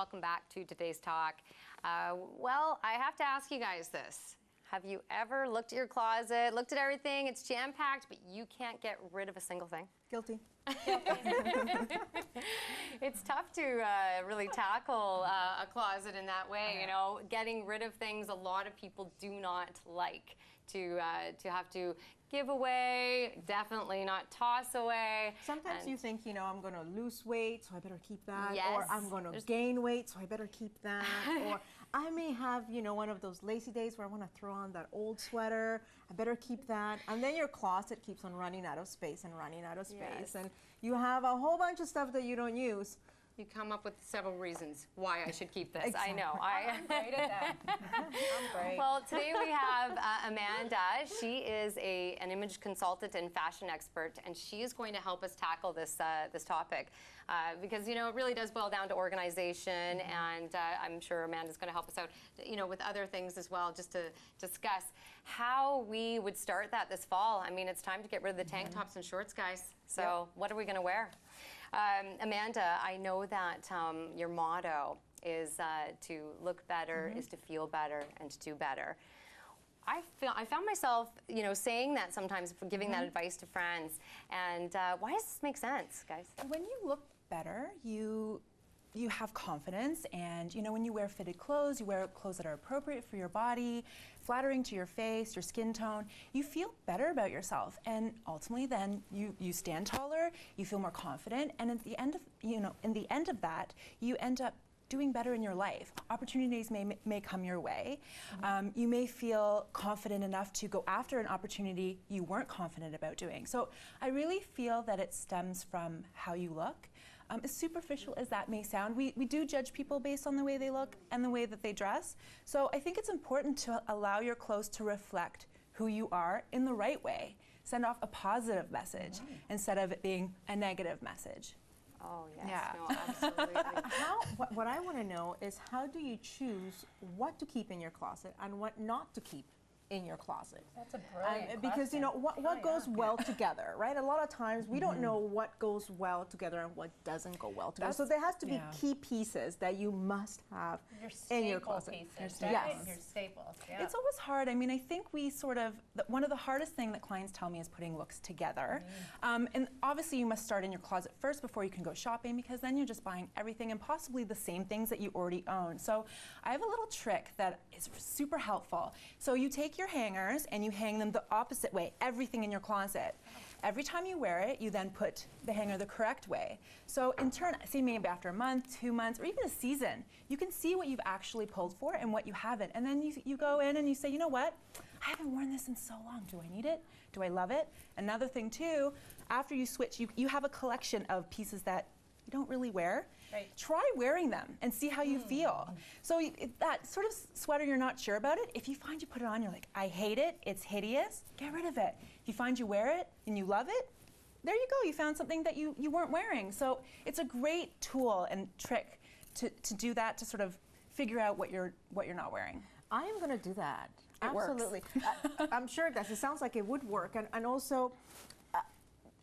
Welcome back to today's talk. Well, I have to ask you guys this. Have you ever looked at your closet, looked at everything, it's jam-packed, but you can't get rid of a single thing? Guilty. It's tough to really tackle a closet in that way, you know. Getting rid of things a lot of people do not like to have to give away, definitely not toss away. Sometimes you think, you know, I'm going to lose weight, so I better keep that. Yes. Or I'm going to gain weight, so I better keep that. Or I may have, you know, one of those lazy days where I want to throw on that old sweater. I better keep that. And then your closet keeps on running out of space and running out of space. Yes. And you have a whole bunch of stuff that you don't use. You come up with several reasons why I should keep this. Exactly. I know. I'm great at that. I'm great. Well, today we have Amanda. She is an image consultant and fashion expert, and she is going to help us tackle this this topic because, you know, it really does boil down to organization, and I'm sure Amanda's going to help us out, you know, with other things as well, just to discuss how we would start that this fall. I mean, it's time to get rid of the tank tops and shorts, guys. So what are we going to wear? Amanda, I know that your motto is to look better, is to feel better, and to do better. I found myself, you know, saying that sometimes, giving that advice to friends. And why does this make sense, guys? When you look better, you have confidence, and you know, when you wear fitted clothes, you wear clothes that are appropriate for your body, flattering to your face, your skin tone, you feel better about yourself, and ultimately then you stand taller, you feel more confident, and at the end of, you know, in the end of that, you end up doing better in your life. Opportunities may come your way. You may feel confident enough to go after an opportunity you weren't confident about doing. So I really feel that it stems from how you look. As superficial as that may sound, we do judge people based on the way they look and the way that they dress. So I think it's important to allow your clothes to reflect who you are in the right way. Send off a positive message instead of it being a negative message. Oh, yes. Yeah. No, absolutely. What I want to know is, how do you choose what to keep in your closet and what not to keep in your closet? That's a brilliant because, you know, what goes well together, right? A lot of times we don't know what goes well together and what doesn't go well together. So there has to be key pieces that you must have in your closet. Pieces, right? Yes. Your staples. Yeah. It's always hard. I mean, I think we sort of, one of the hardest thing that clients tell me is putting looks together. And obviously you must start in your closet first before you can go shopping, because then you're just buying everything and possibly the same things that you already own. So I have a little trick that is super helpful. So you take your hangers and you hang them the opposite way, everything in your closet. Every time you wear it, you then put the hanger the correct way. So in turn, say maybe after a month, 2 months, or even a season, you can see what you've actually pulled for and what you haven't. And then you go in and you say, you know what? I haven't worn this in so long. Do I need it? Do I love it? Another thing too, after you switch, you have a collection of pieces that you don't really wear. Right. Try wearing them and see how you feel. So that sort of sweater you're not sure about it, if you find you put it on, you're like, I hate it, it's hideous, get rid of it. If you find you wear it and you love it, there you go, you found something that you weren't wearing. So it's a great tool and trick to do that, to sort of figure out what you're not wearing. I am going to do that. It works. Absolutely. I'm sure it does. It sounds like it would work. And also,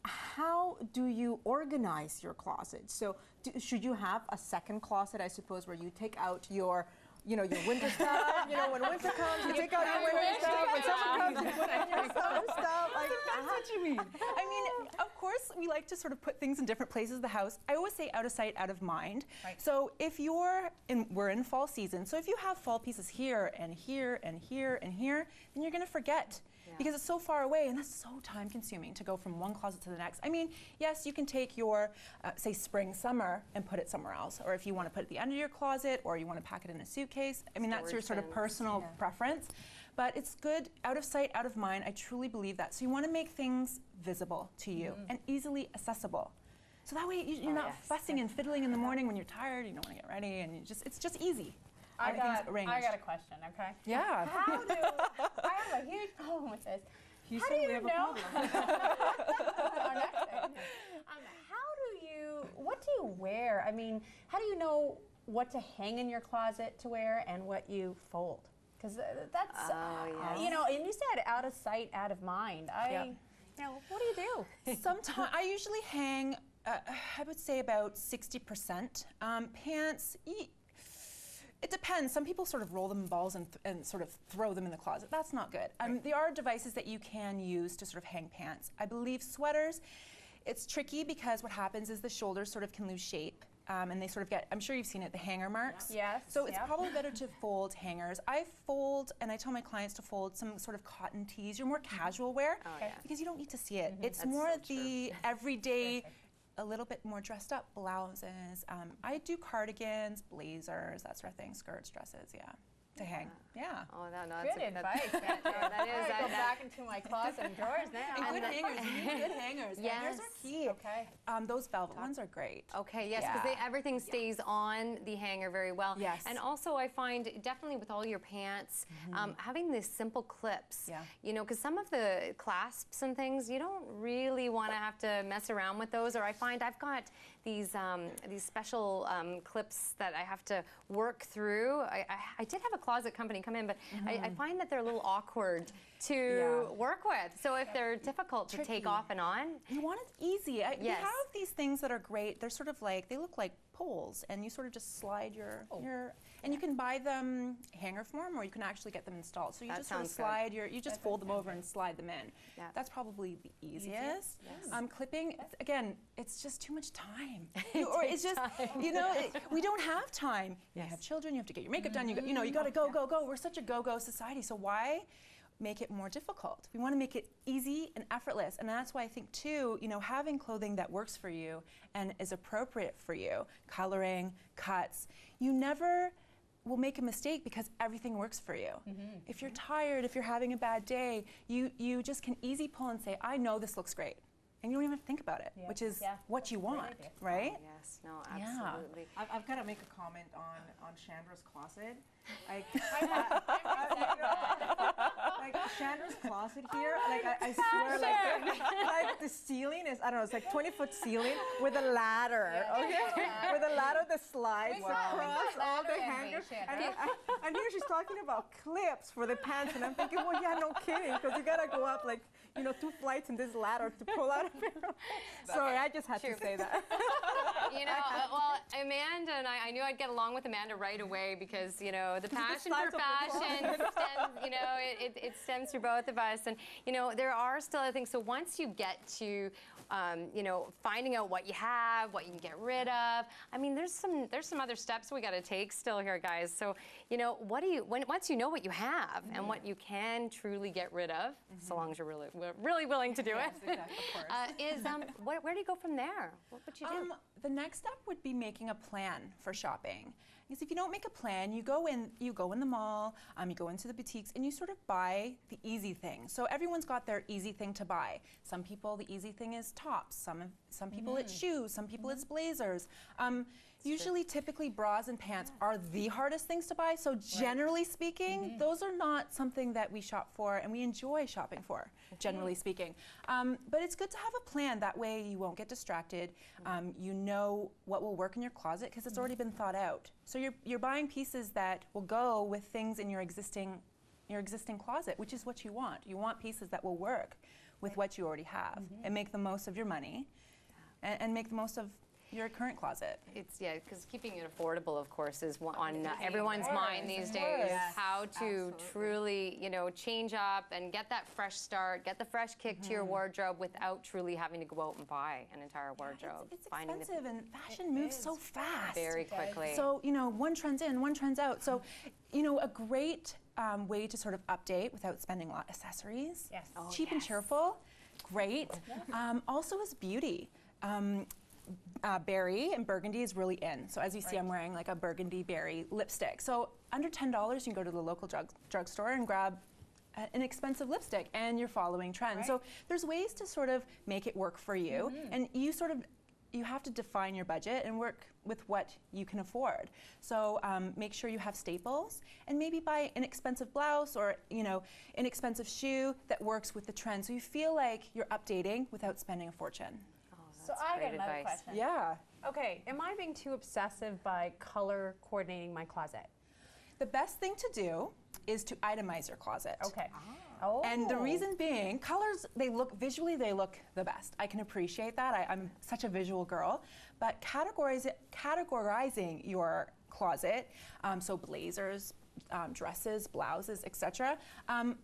how do you organize your closet? So should you have a second closet, I suppose, where you take out your, you know, your winter stuff? You know, when winter comes, you take out your winter stuff. When summer comes, you put in your summer stuff. Like, That's what you mean. I mean, of course, we like to sort of put things in different places of the house. I always say out of sight, out of mind. Right. So if we're in fall season, so if you have fall pieces here and here and here and here, then you're going to forget. Because it's so far away, and that's so time consuming to go from one closet to the next. I mean, yes, you can take your, say, spring, summer and put it somewhere else. Or if you want to put it at the end of your closet, or you want to pack it in a suitcase. I mean, that's your sort of personal preference. But it's good, out of sight, out of mind. I truly believe that. So you want to make things visible to you and easily accessible. So that way you're not fussing and fiddling in the morning when you're tired, you don't want to get ready, and it's just easy. I got a question, okay? Yeah. I have a huge problem with this. How do you know? What do you wear? I mean, how do you know what to hang in your closet to wear and what you fold? Because that's, you know, and you said out of sight, out of mind. You know, what do you do? Sometimes I usually hang, I would say about 60%. Pants, It depends. Some people sort of roll them in balls and sort of throw them in the closet. That's not good. There are devices that you can use to sort of hang pants. I believe sweaters, it's tricky because what happens is the shoulders sort of can lose shape. And they sort of get, I'm sure you've seen it, the hanger marks. Yes. So it's probably better to fold hangers. I fold, and I tell my clients to fold some sort of cotton tees, your more casual wear, because you don't need to see it. It's That's more so the everyday, a little bit more dressed up blouses. I do cardigans, blazers, that sort of thing, skirts, dresses, to hang. Yeah. Oh, no, Good advice. that is. I go back into my closet and drawers now. And good hangers, you need good hangers. Yes. Hangers are key. Okay. Those velvet ones are great. Okay, yes, because everything stays on the hanger very well. Yes. And also I find definitely with all your pants, having these simple clips, you know, because some of the clasps and things, you don't really want to have to mess around with those. Or I find I've got these special clips that I have to work through. I did have a closet company come in, but I find that they're a little awkward to work with. So if they're difficult to take off and on. You want it easy. We have these things that are great. They're sort of like, they look like poles, and you sort of just slide your and you can buy them hanger form, or you can actually get them installed. So you just sort of slide you just fold them over and slide them in. That's probably the easiest. Clipping, again, it's just too much time. Or it's just, you know, we don't have time. You have children, you have to get your makeup done, you got to go, go, go. We're such a go-go society, so why make it more difficult? We want to make it easy and effortless, and that's why I think too, you know, having clothing that works for you and is appropriate for you, coloring, cuts, you never will make a mistake because everything works for you. If you're tired, if you're having a bad day, you just can easy pull and say, I know this looks great. And you don't even think about it, which is what you want, right? Yes, no, absolutely. I've got to make a comment on Chandra's closet. Like Chandra's closet here, I swear, like the ceiling is, I don't know, it's like 20-foot ceiling with a ladder, with a ladder that slides across all the hangers. And here she's talking about clips for the pants, and I'm thinking, well, yeah, no kidding, because you gotta go up like, 2 flights in this ladder to pull out of it. Sorry, I just had to say that. Well, Amanda and I knew I'd get along with Amanda right away because, the passion for fashion stems, it stems through both of us. And, there are still other things. So once you get to, finding out what you have, what you can get rid of, I mean, there's some other steps we got to take still here, guys. So, once you know what you have and what you can truly get rid of, so long as you're really willing to do it, of course. where do you go from there? What would you do? The next step would be making a plan for shopping. Because if you don't make a plan, you go in the mall, you go into the boutiques, and you sort of buy the easy thing. So everyone's got their easy thing to buy. Some people, the easy thing is tops. Some people it's shoes. Some people it's blazers. Usually, typically, bras and pants are the hardest things to buy. So generally speaking, those are not something that we shop for and we enjoy shopping for, generally speaking. But it's good to have a plan. That way you won't get distracted. You know what will work in your closet because it's already been thought out. So you're buying pieces that will go with things in your existing closet, which is what you want. You want pieces that will work with what you already have and make the most of your money and make the most of your current closet. It's because keeping it affordable, of course, is on everyone's mind these days. How to truly, change up and get that fresh start, get the fresh kick to your wardrobe without truly having to go out and buy an entire wardrobe. It's expensive, and fashion moves so fast. Very quickly. So, one trend's in, one trend's out. So, a great way to sort of update without spending a lot, accessories. Yes. Cheap and cheerful, great. Also is beauty. Berry and burgundy is really in. So as you see, I'm wearing like a burgundy berry lipstick. So under $10, you can go to the local drugstore and grab an expensive lipstick, and you're following trends. So there's ways to sort of make it work for you, and you have to define your budget and work with what you can afford. So make sure you have staples, and maybe buy an expensive blouse or an expensive shoe that works with the trend. So you feel like you're updating without spending a fortune. So I got another question. Yeah. Okay, am I being too obsessive by color coordinating my closet? The best thing to do is to itemize your closet. Okay. Oh. And the reason being, colors, visually they look the best. I can appreciate that. I'm such a visual girl. But categorizing your closet, so blazers, dresses, blouses, etc.,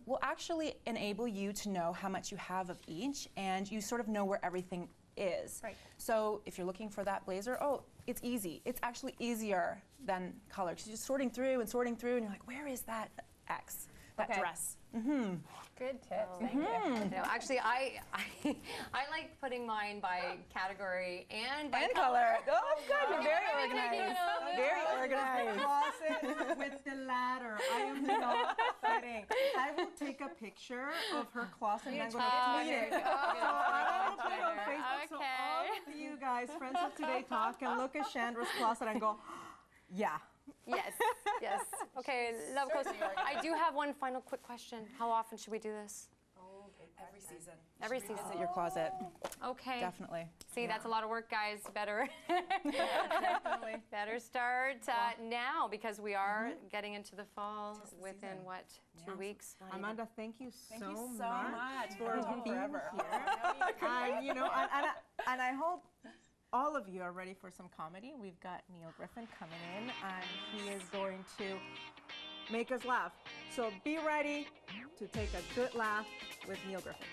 will actually enable you to know how much you have of each, and you sort of know where everything is. Right. So if you're looking for that blazer, oh, it's easy. It's actually easier than color, because you're just sorting through, and you're like, where is that X, that Okay. dress? Good tips. Thank you. No, actually, I like putting mine by category and by And color. Oh, good. You're very organized. Very organized. Closet with the ladder. I am not kidding. I will take a picture of her closet and I'm going to tweet it. So I will put it on Facebook so all of you guys, friends of Today Talk, can look at Chandra's closet and go, yeah. Yes, yes. Okay, love coach. I do have one final quick question. How often should we do this? Every season. Every season. Visit your closet. Okay. Definitely. See, that's a lot of work, guys. Better, Definitely. better start now, because we are getting into the fall within what, 2 weeks? Not even. Amanda, thank you Thank so you so much much for being forever. here. And, you know, and I hope all of you are ready for some comedy. We've got Neil Griffin coming in, and he is going to make us laugh. So be ready to take a good laugh with Neil Griffin.